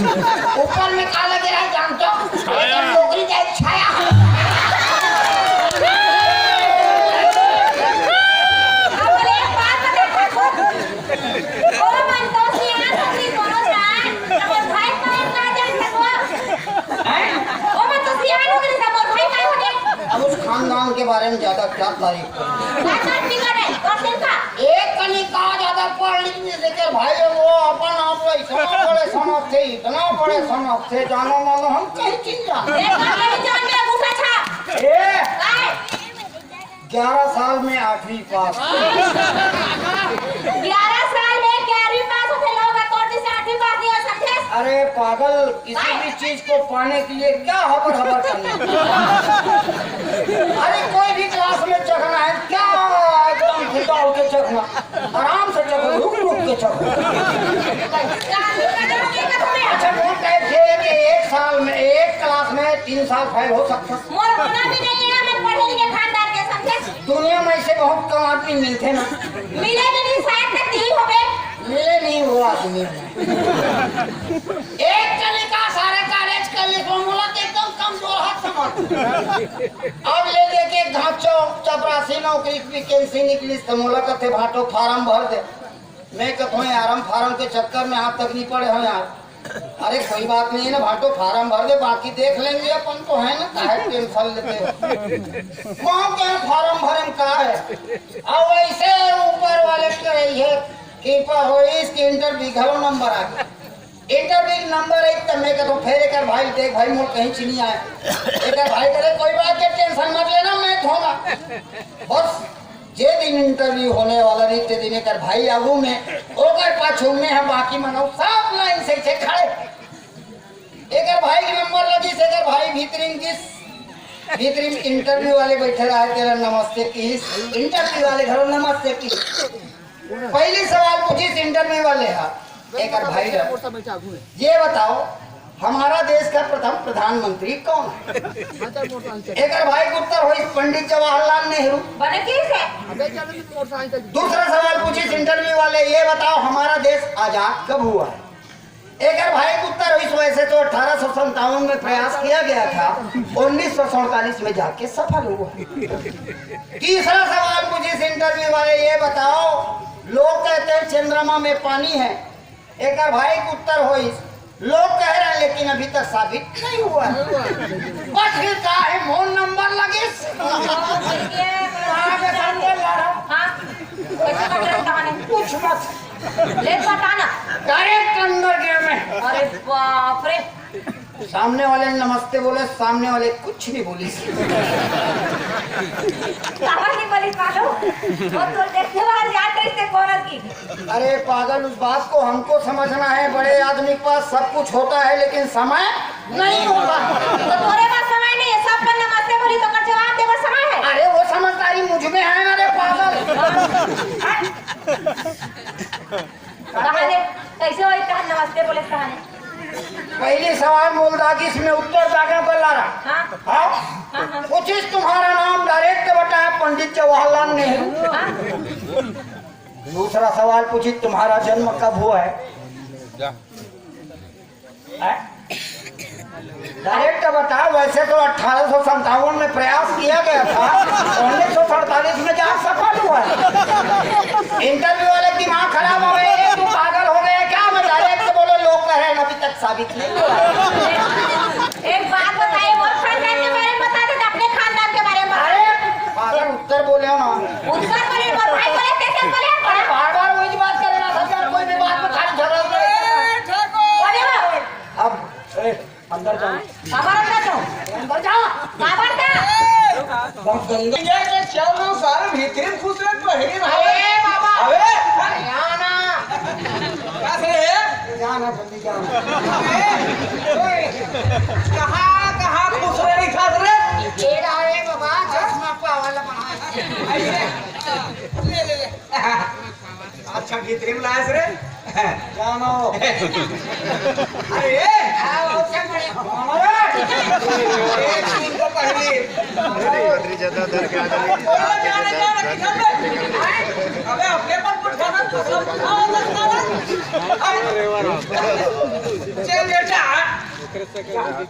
ऊपर में का लगे रहा जानतो नौकरी जाए छाया अब उस खानदान के बारे में ज्यादा क्या तारीफ एक कनिका ज्यादा पढ़ लिखने से के भाई वो अपन आप इतना बड़े समझ थे जानो मानो हम कहीं चीज जाने 11 साल में 8वीं पास 11 साल में 11वीं पास होते लोग अकॉर्ड से 8वीं पास नहीं हो सकते। अरे पागल किसी भी चीज को पाने के लिए क्या हबर हबर करना अरे कोई भी क्लास में चढ़ना है क्या एकदम खुदा होके चढ़ना आराम से चढ़ो रुक रुक के चढ़ो अच्छा वो कहते हैं कि एक साल में एक क्लास में 3 साल फेल हो सकता मोर होना भी नहीं है मैं पढ़े लिखे खानदान के समझे दुनिया में ऐसे बहुत कम आदमी मिलते ना मिले भी नहीं शायद तक नहीं हो गए मिले नहीं हुआ आदमी एक कनिका सारे कॉलेज कर ले फॉर्मूला एकदम कमजोर हाथ समझ अब ले लेके घाचो चपरासी नौकरी वैकेंसी निकली समूला कथे भाटो फार्म भर दे मैं कहूँ यार फार्म के चक्कर में हाथ तक नहीं पड़े हो यार अरे कोई बात नहीं है ना भाटो फार्म भर दे बाकी देख लेंगे अपन तो है ना काहे टेंशन लेते हो वहाँ क्या फार्म भरे में का है अब वैसे ऊपर वाले के रही है कृपा हो इसके इंटरव्यू घरों नंबर आ गया इंटरव्यू नंबर एक तब मैं कहता हूँ फिर एक भाई देख भाई मोर कहीं चीनी आए एक भाई करे कोई बात के टेंशन मत लेना मैं धोगा बस जे दिन इंटरव्यू होने वाला नहीं ते दिन एक भाई आगू में ओकर पाछू में हम बाकी मनो सब लाइन से खड़े एक भाई के नंबर लगी से एक भाई भीतरी इंटरव्यू वाले बैठे रहे तेरा नमस्ते की इंटरव्यू वाले घरों नमस्ते की पहली सवाल पूछी इंटरव्यू वाले एक भाई ये बताओ हमारा देश का प्रथम प्रधानमंत्री कौन है एक भाई का उत्तर हो पंडित जवाहरलाल नेहरू दूसरा सवाल पूछी इंटरव्यू वाले ये बताओ हमारा देश आजाद कब हुआ है एक भाई का उत्तर इस वजह तो 1857 में प्रयास किया गया था 1947 में जाके सफल हुआ तीसरा सवाल पूछी इंटरव्यू वाले ये बताओ लोग कहते हैं चंद्रमा में पानी है एक भाई का उत्तर हो लोग कह रहे हैं लेकिन अभी तक साबित नहीं हुआ बस फिर का है फोन नंबर लगे कुछ मत ले बताना डायरेक्ट अंदर गया मैं अरे बाप रे सामने वाले ने नमस्ते बोले सामने वाले कुछ नहीं बोली अरे पागल उस बात को हमको समझना है बड़े आदमी के पास सब कुछ होता है लेकिन समय नहीं होता तो तोरे पास समय नहीं है सब पर नमस्ते बोली तो कर जवाब देवर समय है अरे वो समझदारी मुझ में है ना रे पागल कहानी कैसे होई कहानी नमस्ते बोले कहानी पहले सवाल बोलता कि इसमें उत्तर जाके बल्ला रहा हाँ कुछ तुम्हारा नाम डायरेक्ट बताया पंडित जवाहरलाल नेहरू दूसरा सवाल पूछी तुम्हारा जन्म कब हुआ है डायरेक्ट बता वैसे तो 1857 में प्रयास किया गया था 1947 में जहाँ सफल हुआ है इंटरव्यू वाले दिमाग खराब हो गए तू पागल हो गए क्या मैं डायरेक्ट बोलो लोग कह रहे हैं अभी तक साबित नहीं हुआ एक बात बताइए और खानदान के बारे में बता दे अपने खानदान के बारे में अरे पागल उत्तर बोले हो ना उत्तर बोले और भाई बोले कैसे बोले बार बार वही बात करेगा सरकार कोई भी बात में खाली झगड़ा अब अंदर जाओ काबर जाओ अंदर जाओ काबर जा बहुत गंदा के चलो सारे भीतर खुश रह पहले अरे बाबा अबे याना कैसे है जाना जल्दी जाओ कहां खुश रह खास रे तेरा है बाबा चश्मा पावाला बना ले ले अच्छा भीतर में लाया रे जानो अरे आओ क्या बड़े हमारा एक दिन तो पहले बद्री ज्यादा दर के अबे अपने पर कुछ खाना चल बेटा जा।